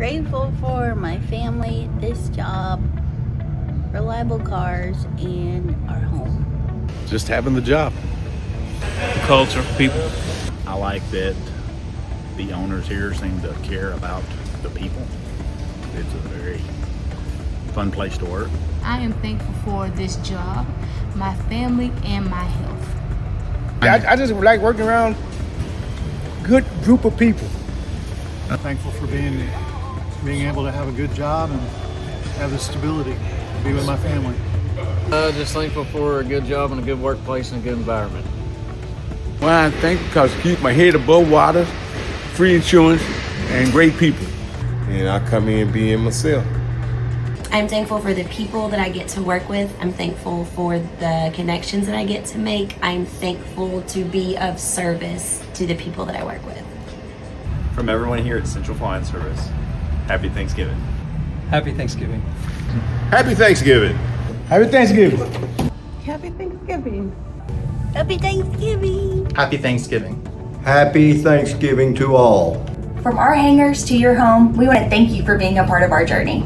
Grateful for my family, this job, reliable cars, and our home. Just having the job. The culture, people. I like that the owners here seem to care about the people. It's a very fun place to work. I am thankful for this job, my family, and my health. I just like working around good group of people. I'm thankful for being able to have a good job and have the stability to be with my family. Just thankful for a good job and a good workplace and a good environment. Well, I'm thankful because I keep my head above water, free insurance, and great people. And I come in being myself. I'm thankful for the people that I get to work with. I'm thankful for the connections that I get to make. I'm thankful to be of service to the people that I work with. From everyone here at Central Flying Service, happy Thanksgiving. Happy Thanksgiving. Happy Thanksgiving. Happy Thanksgiving. Happy Thanksgiving. Happy Thanksgiving. Happy Thanksgiving. Happy Thanksgiving to all. From our hangars to your home, we want to thank you for being a part of our journey.